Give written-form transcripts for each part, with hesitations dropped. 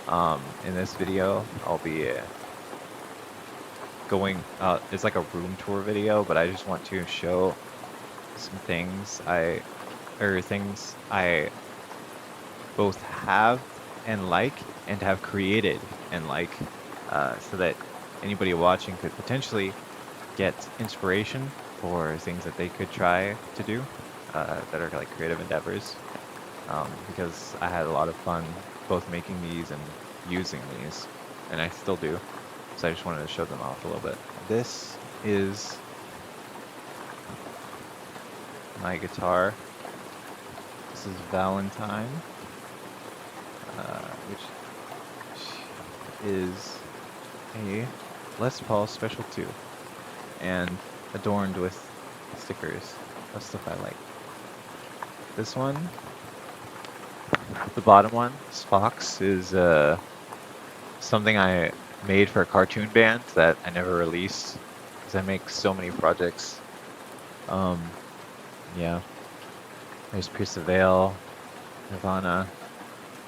In this video, I'll be going, it's like a room tour video, but I just want to show some things things I both have and like, and have created and like, so that anybody watching could potentially get inspiration for things that they could try to do, that are like creative endeavors. Because I had a lot of fun both making these and using these, and I still do. So I just wanted to show them off a little bit. This is my guitar. This is Valentine, which is a Les Paul Special 2, and adorned with stickers of stuff I like. This one, the bottom one, Spox, is something I made for a cartoon band that I never released because I make so many projects. Yeah. There's Pierce the Veil, Nirvana,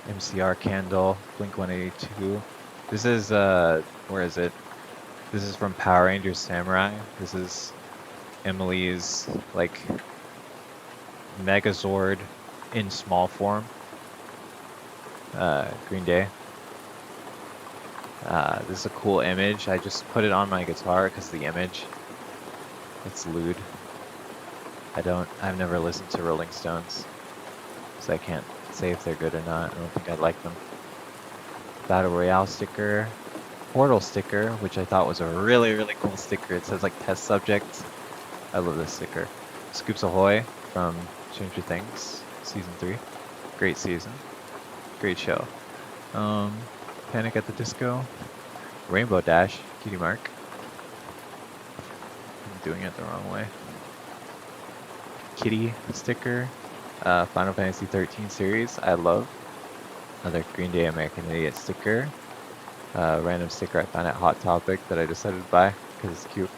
MCR Candle, Blink-182. This is where is it? This is from Power Rangers Samurai. This is Emily's like Megazord in small form. Green Day. This is a cool image. I just put it on my guitar because the image, it's lewd. I've never listened to Rolling Stones, so I can't say if they're good or not. I don't think I'd like them. Battle Royale sticker, Portal sticker, which I thought was a really, really cool sticker. It says like test subject. I love this sticker. Scoops Ahoy from Stranger Things, season 3. Great season. Great show. Panic at the Disco. Rainbow Dash, Cutie Mark. I'm doing it the wrong way. Kitty sticker. Final Fantasy 13 series, I love. Another Green Day American Idiot sticker. Random sticker I found at Hot Topic that I decided to buy because it's cute.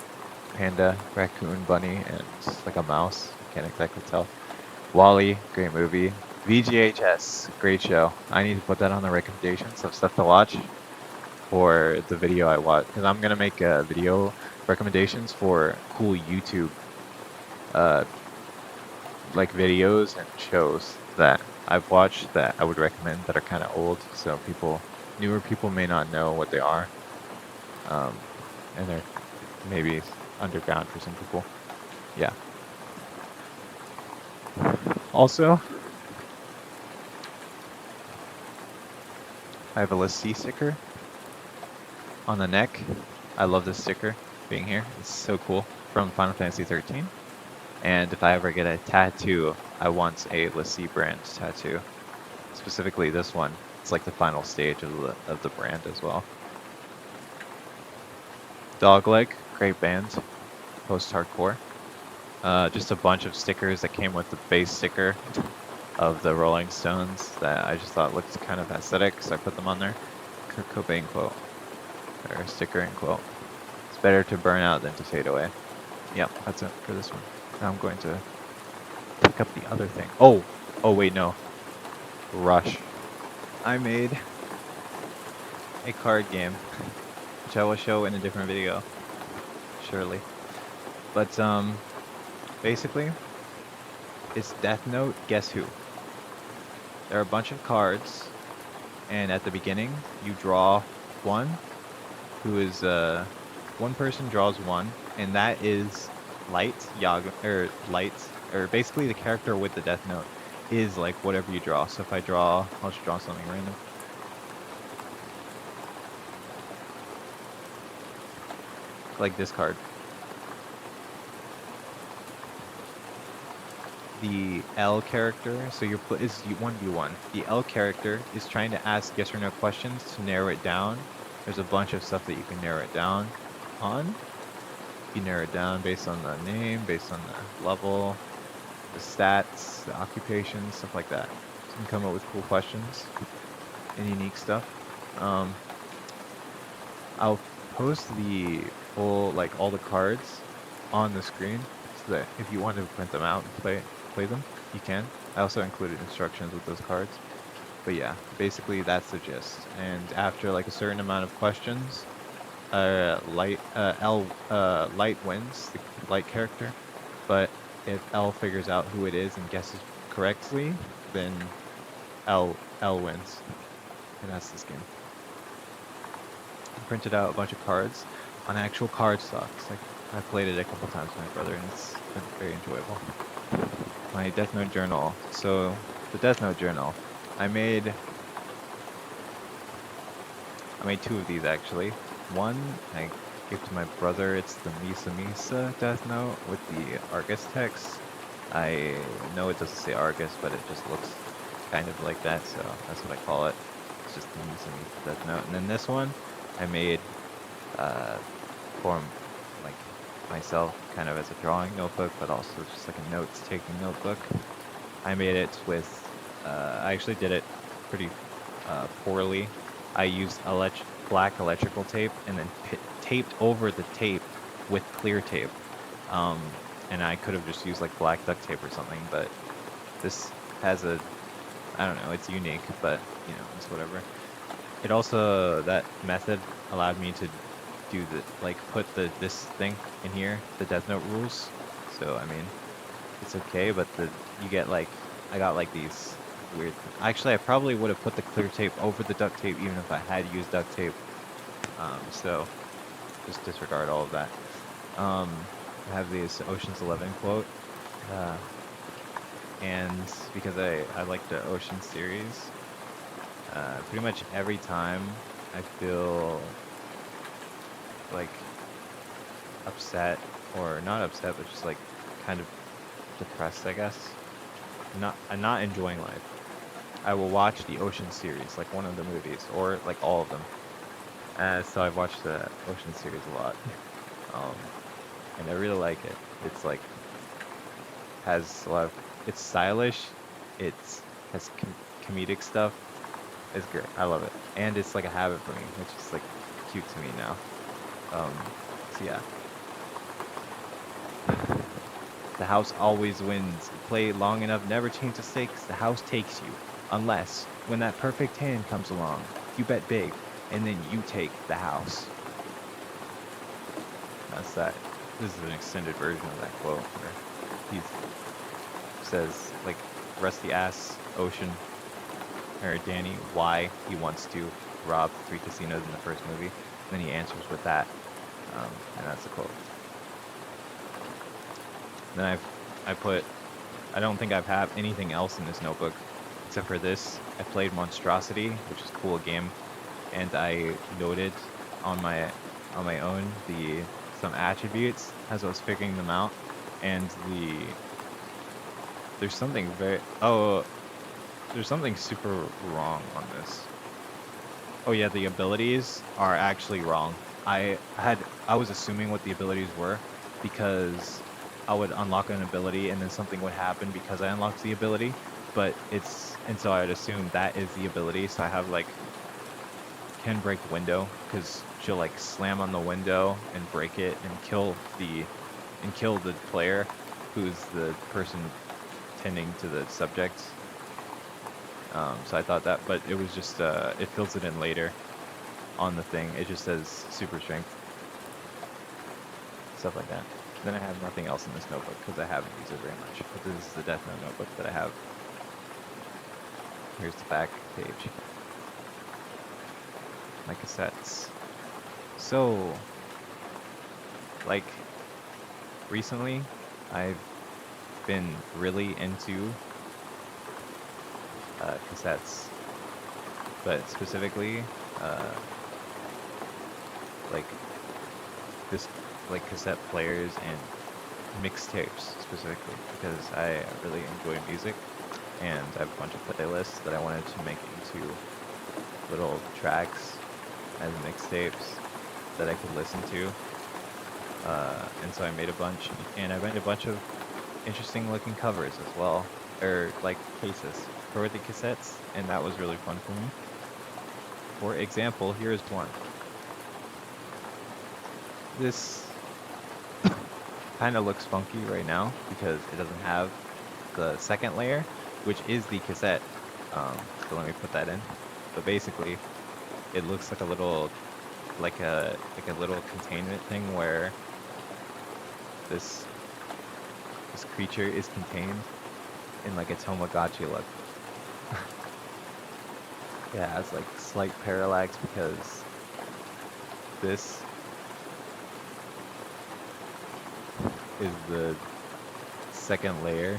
Panda, raccoon, bunny, and just like a mouse. Can't exactly tell. Wall-E, great movie. VGHS, great show. I need to put that on the recommendations of stuff to watch for the video I watch, because I'm gonna make video recommendations for cool YouTube like videos and shows that I've watched that I would recommend that are kind of old, so newer people may not know what they are, and they're maybe underground for some people. Yeah. Also, I have a Let's See sticker on the neck. I love this sticker being here. It's so cool, from Final Fantasy 13. And if I ever get a tattoo, I want a Let's See brand tattoo. Specifically this one. It's like the final stage of the brand as well. Dogleg, great band. Post-hardcore. Just a bunch of stickers that came with the base sticker of the Rolling Stones that I just thought looked kind of aesthetic, so I put them on there. Kurt Cobain quote. Or sticker and quote. It's better to burn out than to fade away. Yep, that's it for this one. Now I'm going to pick up the other thing. Oh wait, no. Rush. I made a card game, which I will show in a different video, surely. But basically, it's Death Note Guess Who. There are a bunch of cards, and at the beginning, you draw one, who is one person draws one, and that is Light, or basically the character with the Death Note is like whatever you draw. So if I draw, I'll just draw something random. Like this card. The L character, so is 1v1. The L character is trying to ask yes or no questions to narrow it down. There's a bunch of stuff that you can narrow it down on. You narrow it down based on the name, based on the level, the stats, the occupation, stuff like that. So you can come up with cool questions and unique stuff. I'll post the full, like all the cards on the screen so that if you want to print them out and play them, you can. I also included instructions with those cards. But yeah, basically that's the gist. And after like a certain amount of questions, Light wins, the Light character. But if L figures out who it is and guesses correctly, then L wins. And that's this game. I printed out a bunch of cards on actual cardstocks. Like I played it a couple times with my brother, and it's been very enjoyable. My Death Note journal. So the Death Note journal, I made two of these actually. One I gave to my brother. It's the Misa Misa Death Note with the Argus text. I know it doesn't say Argus, but it just looks kind of like that, so that's what I call it. It's just the Misa Misa Death Note. And then this one I made for like myself, kind of as a drawing notebook, but also just like a notes-taking notebook. I made it with, I actually did it pretty poorly. I used black electrical tape and then taped over the tape with clear tape. And I could have just used like black duct tape or something, but this has a, I don't know, it's unique, but you know, it's whatever. It also, that method allowed me to do the, like, put this thing in here, the Death Note rules. So, I mean, it's okay, but you get like, I got like these weird, actually I probably would have put the clear tape over the duct tape even if I had used duct tape. So, just disregard all of that. I have this Ocean's 11 quote, and because I like the Ocean series, pretty much every time I feel like upset, or not upset, but just like kind of depressed, I guess. I'm not enjoying life. I will watch the Ocean series, like one of the movies, or like all of them. So I've watched the Ocean series a lot, and I really like it. It's like has a lot of, it's stylish, has comedic stuff. It's great. I love it, and it's like a habit for me, which is like cute to me now. So yeah. The house always wins. Play long enough, never change the stakes. The house takes you. Unless, when that perfect hand comes along, you bet big, and then you take the house. That's that. This is an extended version of that quote where he says, like, Rusty asks Ocean, or Danny, why he wants to rob 3 casinos in the first movie. And then he answers with that. And that's the quote. Then I don't think I have anything else in this notebook except for this. I played Monstrosity, which is a cool game, and I noted on my own some attributes as I was figuring them out, and there's something super wrong on this. Oh yeah, the abilities are actually wrong. I was assuming what the abilities were, because I would unlock an ability and then something would happen because I unlocked the ability, but so I'd assume that is the ability. So I have like, can break window, because she'll like slam on the window and break it and kill the player, who's the person tending to the subject. So I thought that, but it was just it fills it in later on the thing. It just says super strength, stuff like that. Then I have nothing else in this notebook because I haven't used it very much. But this is the Death Note notebook that I have. Here's the back page. My cassettes. So, like, recently, I've been really into cassettes, but specifically, like this, like cassette players and mixtapes specifically, because I really enjoy music, and I have a bunch of playlists that I wanted to make into little tracks as mixtapes that I could listen to. And so I made a bunch, and I made a bunch of interesting looking covers as well, or like cases for the cassettes, and that was really fun for me. For example, here is one. This kind of looks funky right now because it doesn't have the second layer, which is the cassette. So let me put that in. But basically, it looks like a little, like a little containment thing where this creature is contained in like a Tamagotchi look. Yeah, it has like slight parallax because this is the second layer,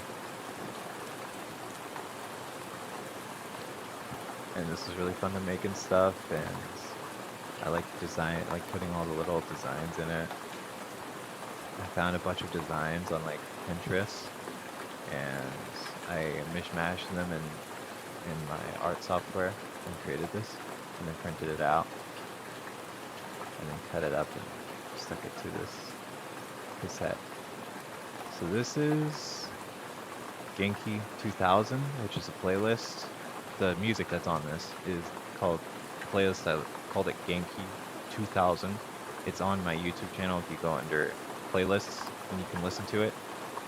and this is really fun to make and stuff, and I like putting all the little designs in it. I found a bunch of designs on like Pinterest, and I mishmashed them in my art software and created this, and then printed it out, and then cut it up and stuck it to this cassette. So this is Genki 2000, which is a playlist. The music that's on this is called playlist. I called it Genki 2000. It's on my YouTube channel. If you go under playlists, and you can listen to it.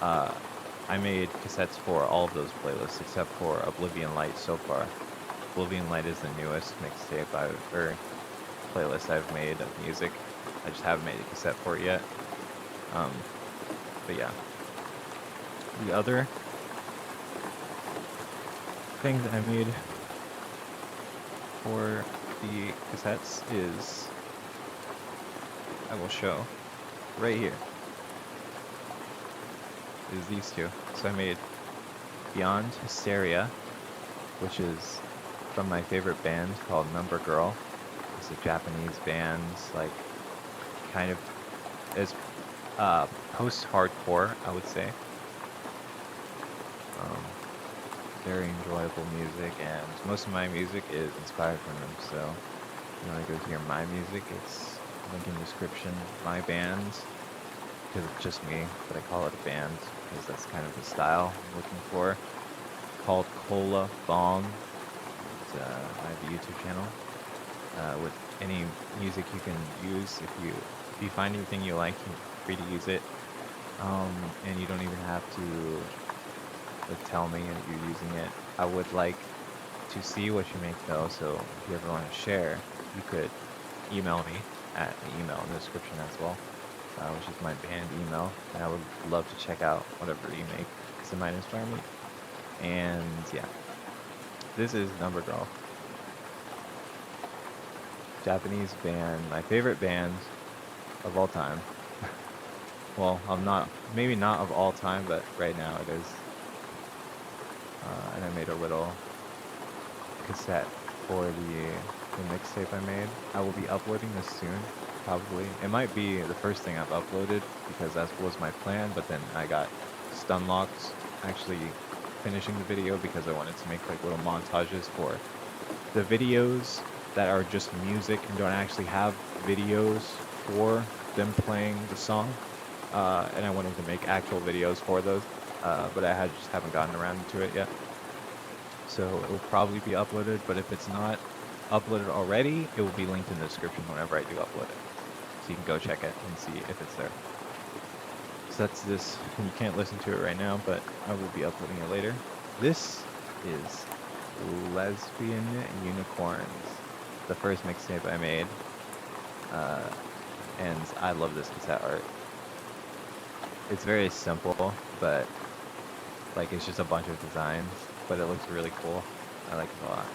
I made cassettes for all of those playlists except for Oblivion Light so far. Oblivion Light is the newest mixtape or playlist I've made of music. I just haven't made a cassette for it yet. But yeah. The other thing that I made for the cassettes is, I will show right here, is these two. So I made Beyond Hysteria, which is from my favorite band called Number Girl. It's a Japanese band, like kind of is post-hardcore, I would say. Very enjoyable music, and most of my music is inspired from them. So if you want to go hear my music, it's link in the description. My band, because it's just me, but I call it a band because that's kind of the style I'm looking for. Called Cola Bong. I have a YouTube channel with any music you can use. If you find anything you like, you're free to use it, and you don't even have to tell me if you're using it. I would like to see what you make though, so if you ever want to share, you could email me at the email in the description as well, which is my band email, and I would love to check out whatever you make because it might inspire me. And yeah, this is Number Girl. Japanese band, my favorite band of all time. Well, maybe not of all time, but right now it is. And I made a little cassette for the mixtape I made. I will be uploading this soon, probably. It might be the first thing I've uploaded because that was my plan, but then I got stun locked actually finishing the video because I wanted to make like little montages for the videos that are just music and don't actually have videos for them playing the song. And I wanted to make actual videos for those. But I just haven't gotten around to it yet. So it will probably be uploaded, but if it's not uploaded already, it will be linked in the description whenever I do upload it. So you can go check it and see if it's there. So that's this. You can't listen to it right now, but I will be uploading it later. This is Lesbian Unicorns, the first mixtape I made. And I love this cassette art. It's very simple, but like it's just a bunch of designs, but it looks really cool. I like it a lot.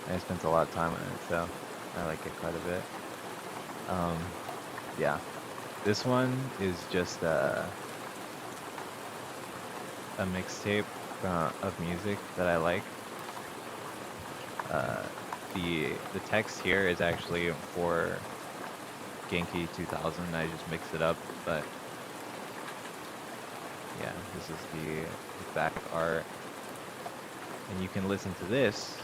I spent a lot of time on it, so I like it quite a bit. Yeah, this one is just a mixtape of music that I like. The text here is actually for Genki 2000. I just mixed it up, but yeah, this is the back art, and you can listen to this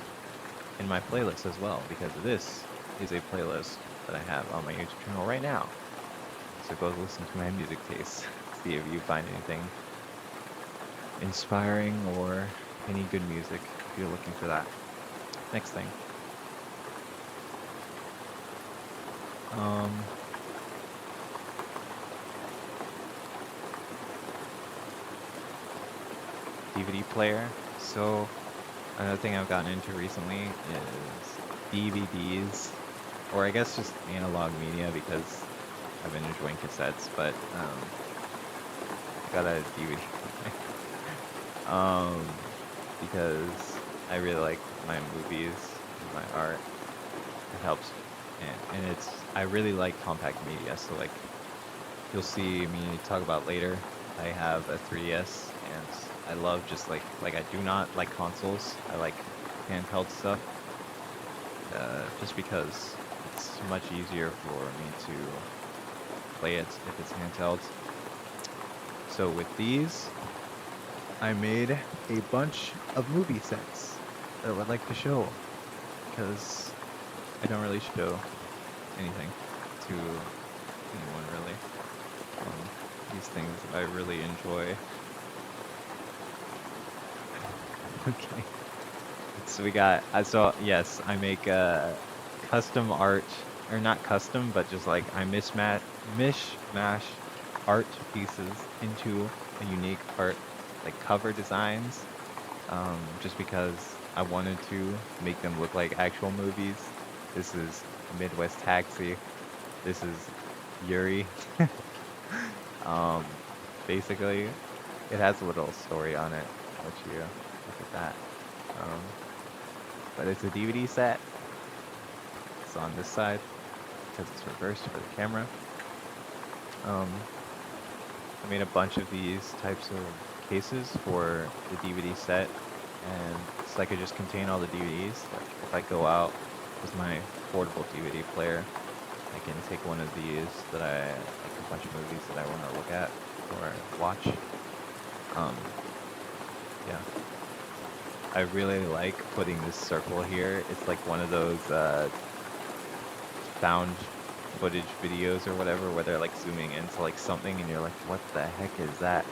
in my playlist as well, because this is a playlist that I have on my YouTube channel right now. So go listen to my music taste, see if you find anything inspiring or any good music if you're looking for that. Next thing. DVD player. So another thing I've gotten into recently is DVDs, or I guess just analog media because I've been enjoying cassettes, but I got a DVD um, because I really like my movies, my art. It helps, and it's I really like compact media. So like you'll see me talk about later. I have a 3DS, and I love just like I do not like consoles. I like handheld stuff, just because it's much easier for me to play it if it's handheld. So with these, I made a bunch of movie sets that I would like to show because I don't really show anything to anyone really. These things I really enjoy. Okay. So we got, so yes, I make custom art, or not custom, but just like I mishmash art pieces into a unique art, like cover designs, just because I wanted to make them look like actual movies. This is Midwest Taxi. This is Yuri. Basically, it has a little story on it. I'll let you look at that. But it's a DVD set. It's on this side because it's reversed for the camera. I made a bunch of these types of cases for the DVD set, and so I could just contain all the DVDs. Like if I go out with my portable DVD player, I can take one of these that I like a bunch of movies that I want to look at or watch. Yeah. I really like putting this circle here. It's like one of those found footage videos or whatever where they're like zooming into like something and you're like, what the heck is that?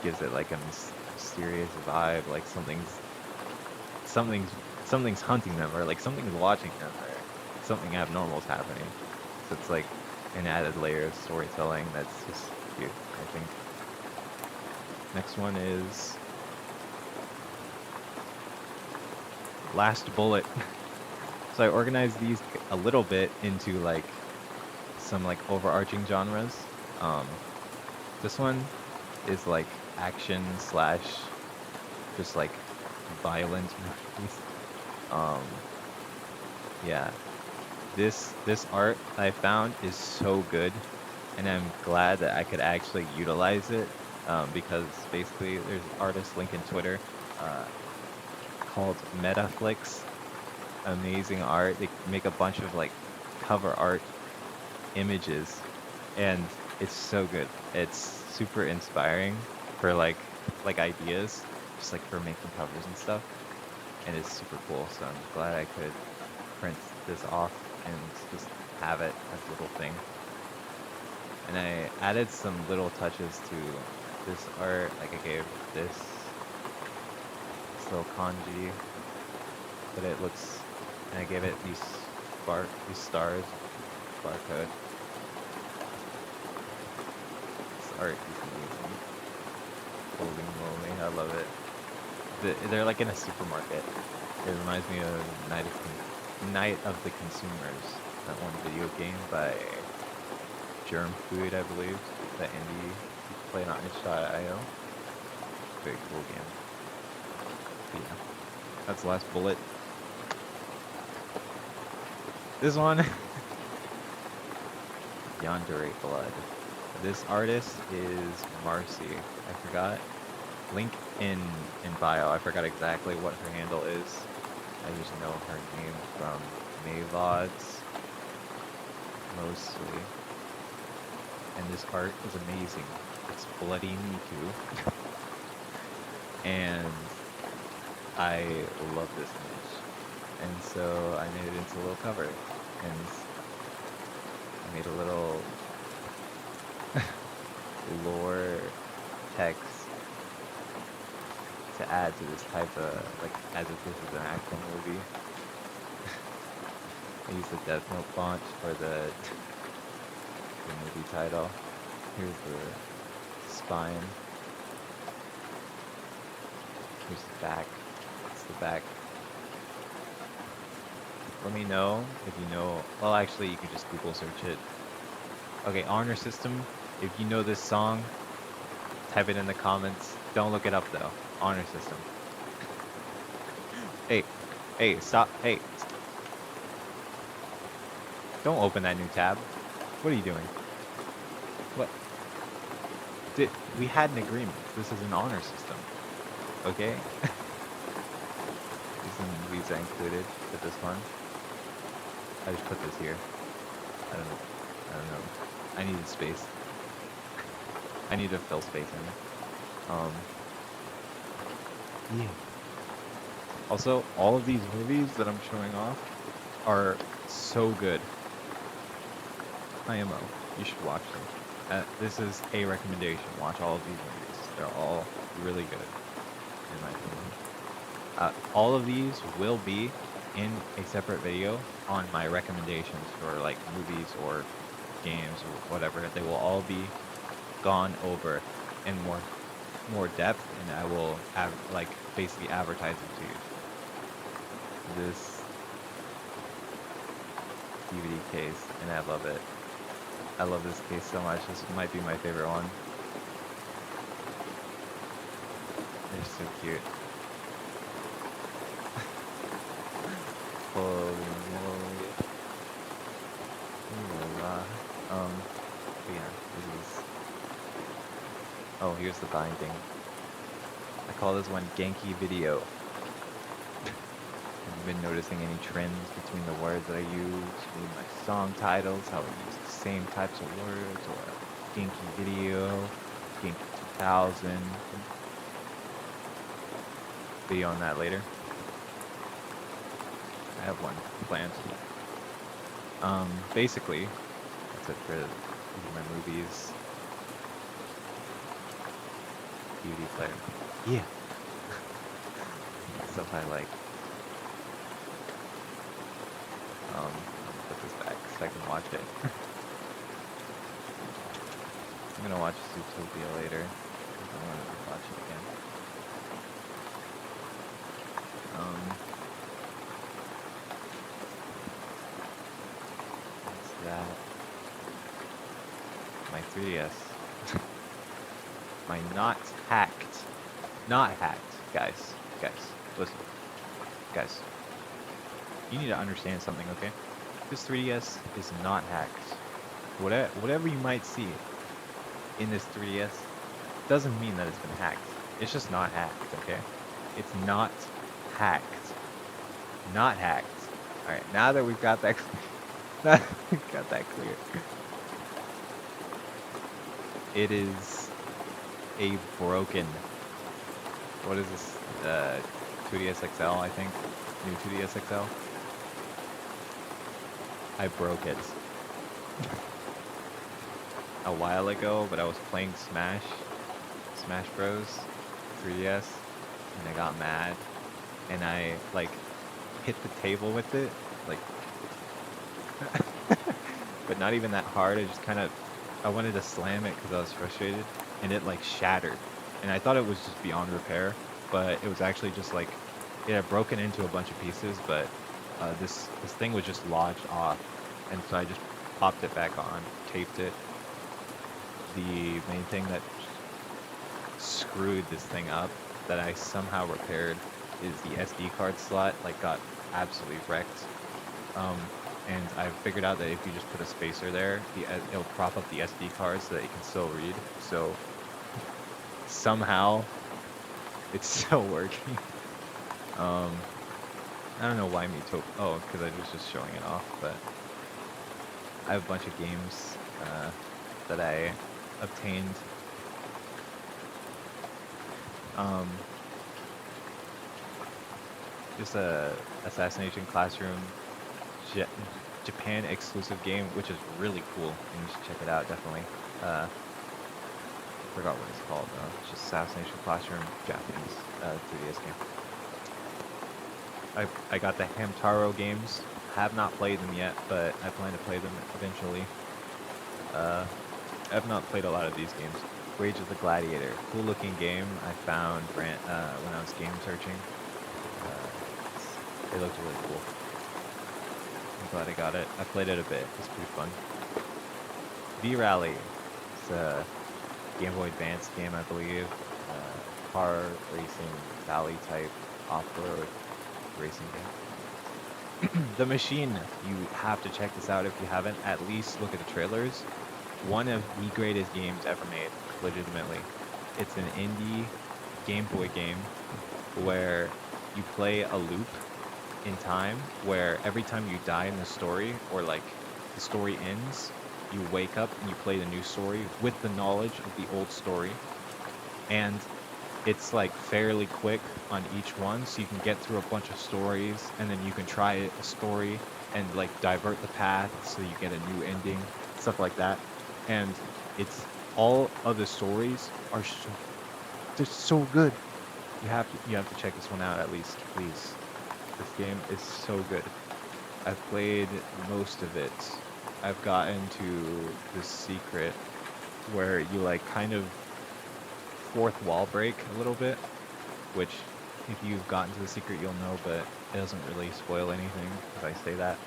Gives it like a mysterious vibe, like something's hunting them, or like something's watching them, or something abnormal is happening. So it's like an added layer of storytelling that's just cute, I think. Next one is Last Bullet. So I organized these a little bit into like some like overarching genres. This one is like action slash just like violent movies. Yeah. This art I found is so good, and I'm glad that I could actually utilize it, because basically there's an artist link in Twitter called METTAFLIX. Amazing art. They make a bunch of like cover art images, and it's so good. It's super inspiring for like ideas, just like for making covers and stuff, and it's super cool. So I'm glad I could print this off and just have it as a little thing. And I added some little touches to this art, like I gave this little kanji, but it looks, and I gave it these stars, barcode. This art is amazing. Holy moly, I love it. They're like in a supermarket. It reminds me of Night of the Consumers, that one video game by Germ Food, I believe, that indie played on itch.io. Very cool game. But yeah, that's the last bullet. This one, Yandere Blood. This artist is Marcie. I forgot. Link in bio. I forgot exactly what her handle is. I just know her name from Mavods, mostly. And this art is amazing. It's Bloody Miku. And I love this image. And so I made it into a little cover. And I made a little lore text to add to this type of, like, as if this is an actual movie. I used the Death Note font for the movie title. Here's the spine. Here's the back. It's the back. Let me know if you know. Well, actually, you can just Google search it. Okay, Honor System. If you know this song, type it in the comments. Don't look it up though. Honor System. Hey, hey, stop. Hey, don't open that new tab. What are you doing? What? We had an agreement. This is an honor system. Okay? There's some movies I included with this one. I just put this here. I don't know. I needed space. I need to fill space in. Yeah. Also, all of these movies that I'm showing off are so good. IMO. You should watch them. This is a recommendation. Watch all of these movies. They're all really good, in my opinion. All of these will be in a separate video on my recommendations for like movies or games or whatever. They will all be gone over in more depth, and I will like basically advertise them to you. This DVD case, and I love it. I love this case so much. This might be my favorite one. They're so cute. Holy moly. But yeah, this is... Oh, here's the binding. I call this one Genki Video. Have you been noticing any trends between the words that I use, between my song titles, how I use the same types of words, or Genki Video, Genki 2000? Video on that later. I have one planned. Basically, that's it for my movies. DVD player. Yeah. Stuff I like. Put this back so I can watch it. I'm gonna watch Zootopia later. I want to watch it again. What's that? My 3DS. My not hacked. Not hacked, guys. Listen. Guys. You need to understand something, okay? This 3DS is not hacked. Whatever you might see in this 3DS doesn't mean that it's been hacked. It's just not hacked, okay? It's not hacked. Not hacked. Alright, now that we've got that clear. It is a broken... What is this? 2DS XL, I think? New 2DS XL? I broke it a while ago, but I was playing Smash Bros. 3DS, and I got mad, and I like hit the table with it, like, but not even that hard. I just I wanted to slam it because I was frustrated, and it like shattered, and I thought it was just beyond repair, but it was actually just like it had broken into a bunch of pieces, but this thing was just lodged off, and so I just popped it back on, taped it. The main thing that screwed this thing up that I somehow repaired is the SD card slot, like, got absolutely wrecked. And I figured out that if you just put a spacer there, it'll prop up the SD card so that it can still read. So somehow it's still working. I don't know why oh, because I was just showing it off, but I have a bunch of games that I obtained. Just a Assassination Classroom Japan exclusive game, which is really cool, and you should check it out, definitely. I forgot what it's called though. It's just Assassination Classroom Japanese 3DS game. I got the Hamtaro games. Have not played them yet, but I plan to play them eventually. I have not played a lot of these games. Rage of the Gladiator. Cool looking game. I found when I was game searching. It looked really cool. I'm glad I got it. I played it a bit. It's pretty fun. V-Rally. It's a Game Boy Advance game, I believe. Car racing, valley type, off-road racing game. The Machine. You have to check this out if you haven't. At least look at the trailers. One of the greatest games ever made, legitimately. It's an indie Game Boy game where you play a loop in time where every time you die in the story, or like the story ends, you wake up and you play the new story with the knowledge of the old story. And it's like fairly quick on each one, so you can get through a bunch of stories, and then you can try a story and like divert the path so you get a new ending, stuff like that. And it's all of the stories are they're so good. You have to check this one out at least, please. This game is so good. I've played most of it. I've gotten to the secret where you like kind of fourth wall break a little bit, which if you've gotten to the secret you'll know, but it doesn't really spoil anything if I say that.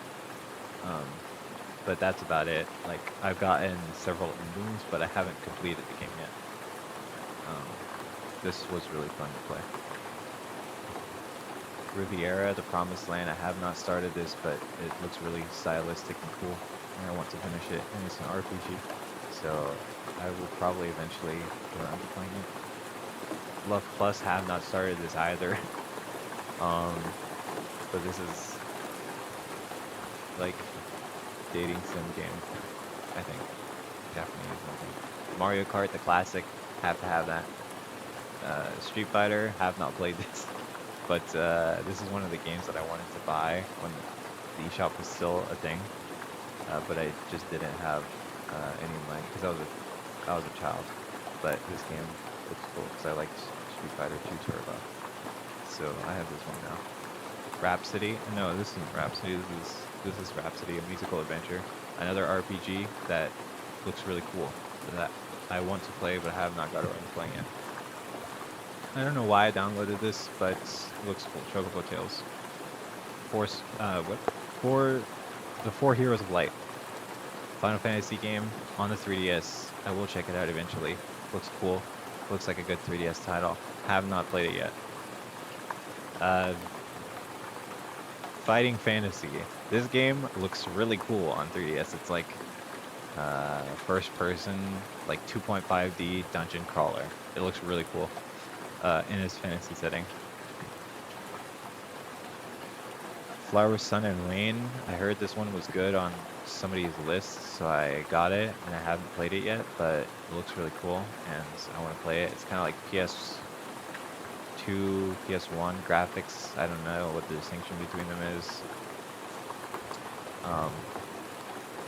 But that's about it. Like, I've gotten several endings, but I haven't completed the game yet. This was really fun to play. Riviera, The Promised Land. I have not started this, but it looks really stylistic and cool, and I want to finish it, and it's an RPG, so I will probably eventually get around to playing it. Love Plus, have not started this either. But this is like dating sim game, I think. Japanese, I think. Mario Kart, the classic, have to have that. Street Fighter, have not played this. But this is one of the games that I wanted to buy when the eShop was still a thing. But I just didn't have any money because I was a child. But this game looks cool because I liked Street Fighter 2 Turbo. So I have this one now. Rhapsody? No, this isn't Rhapsody. This is Rhapsody, a musical adventure. Another RPG that looks really cool that I want to play, but I have not got around to playing it. I don't know why I downloaded this, but it looks cool. Chocobo Tales. For the 4 Heroes of Light. Final Fantasy game on the 3DS. I will check it out eventually. Looks cool. Looks like a good 3DS title. Have not played it yet. Fighting Fantasy. This game looks really cool on 3DS. It's like first person, like 2.5D dungeon crawler. It looks really cool in its fantasy setting. Flower, Sun, and Rain. I heard this one was good on somebody's list, so I got it, and I haven't played it yet, but it looks really cool, and I want to play it. It's kind of like PS2, PS1 graphics. I don't know what the distinction between them is.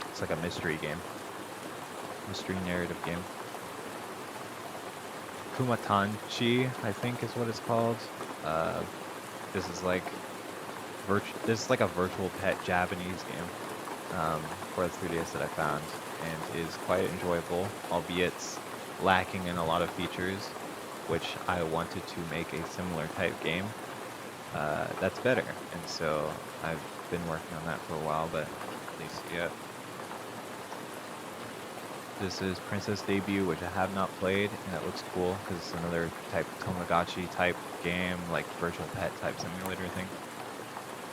It's like a mystery game. Mystery narrative game. Kumatanchi, I think is what it's called. This is like a virtual pet Japanese game for the 3DS that I found, and is quite enjoyable, albeit lacking in a lot of features, which I wanted to make a similar type game that's better. And so I've been working on that for a while, but at least yet. This is Princess Debut, which I have not played, and it looks cool because it's another type Tamagotchi type game, like virtual pet type simulator thing.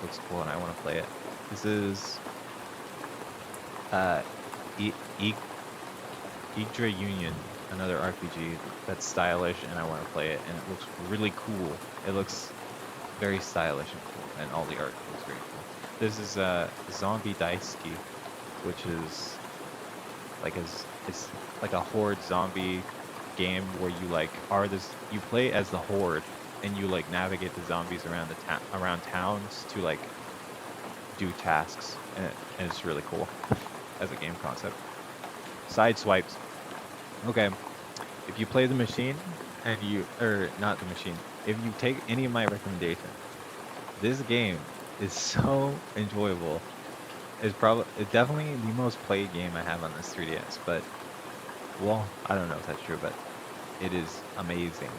Looks cool, and I want to play it. This is Yggdra Union, another RPG that's stylish, and I want to play it, and it looks really cool. It looks very stylish and cool, and all the art looks very cool. This is Zombie Daisuke, which is like it's like a horde zombie game where you like you play as the horde, and you like navigate the zombies around around towns to like do tasks, and it's really cool as a game concept. Side swipes. Okay, if you play the machine and not the machine, if you take any of my recommendations, this game is so enjoyable. It's definitely the most played game I have on this 3DS, but well, I don't know if that's true, but It is amazing.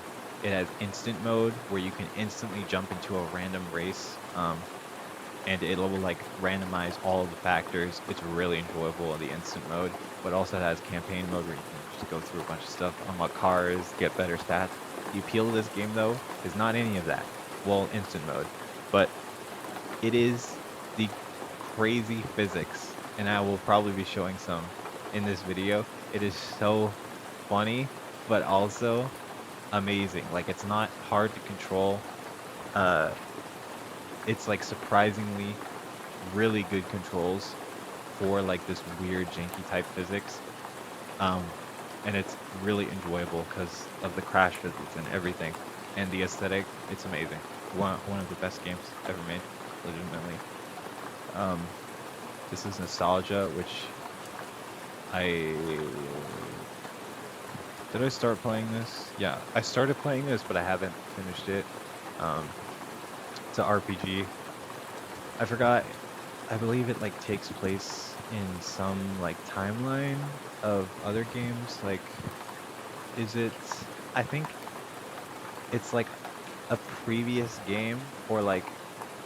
It has instant mode where you can instantly jump into a random race, and it will like randomize all of the factors. It's really enjoyable in the instant mode, but also it has campaign mode where you can just go through a bunch of stuff, unlock cars, get better stats. The appeal of this game though is not any of that. Well, instant mode, but it is the crazy physics, and I will probably be showing some in this video. It is so funny, but also amazing. Like, it's not hard to control. It's like surprisingly really good controls for like this weird janky type physics. And it's really enjoyable because of the crash physics and everything. And the aesthetic, it's amazing. One of the best games ever made, legitimately. This is Nostalgia, which did I start playing this? Yeah, I started playing this, but I haven't finished it. It's an RPG. I forgot. I believe it like takes place in some like timeline of other games. Like, is it? I think it's like a previous game or like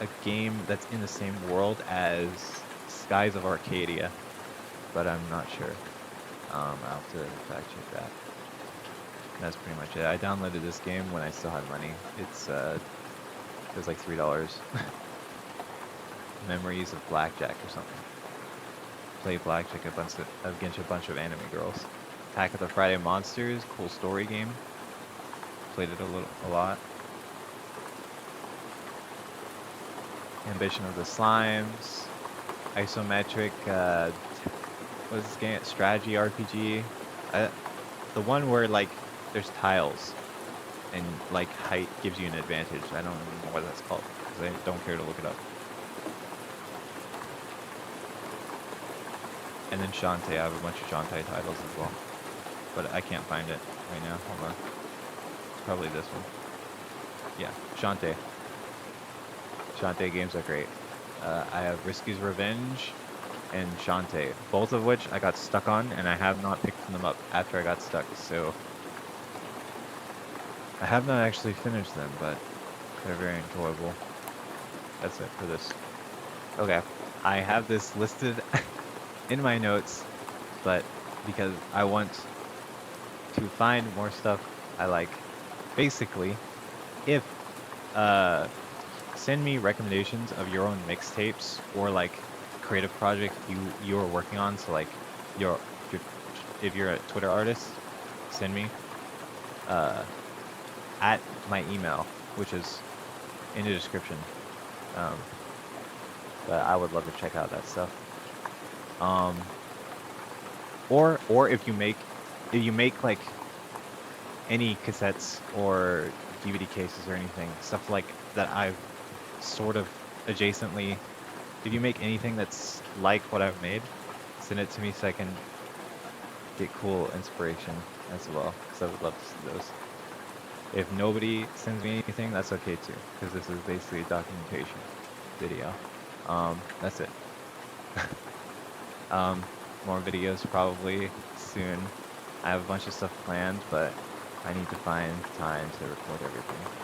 a game that's in the same world as Skies of Arcadia, but I'm not sure. I'll have to fact check that. That's pretty much it. I downloaded this game when I still had money. It was like $3. Memories of Blackjack or something. Play Blackjack against a bunch of anime girls. Attack of the Friday Monsters, cool story game. Played it a lot. Ambition of the Slimes. Isometric, what is this game? Strategy RPG. The one where like there's tiles and like height gives you an advantage. I don't even know what that's called because I don't care to look it up. And then Shantae, I have a bunch of Shantae titles as well, but I can't find it right now. Hold on. It's probably this one. Yeah, Shantae. Shantae games are great. I have Risky's Revenge and Shantae, both of which I got stuck on, and I have not picked them up after I got stuck, so I have not actually finished them, but they're very enjoyable. That's it for this. Okay, I have this listed in my notes, but because I want to find more stuff I like. Basically, if send me recommendations of your own mixtapes or like creative project you are working on. So like if you're a Twitter artist, send me at my email, which is in the description. But I would love to check out that stuff. Or if you make like any cassettes or DVD cases or anything, stuff like that I've sort of adjacently, if you make anything that's like what I've made, send it to me so I can get cool inspiration as well, because I would love to see those. If nobody sends me anything, that's okay too, because this is basically a documentation video. That's it. More videos probably soon. I have a bunch of stuff planned, but I need to find time to record everything.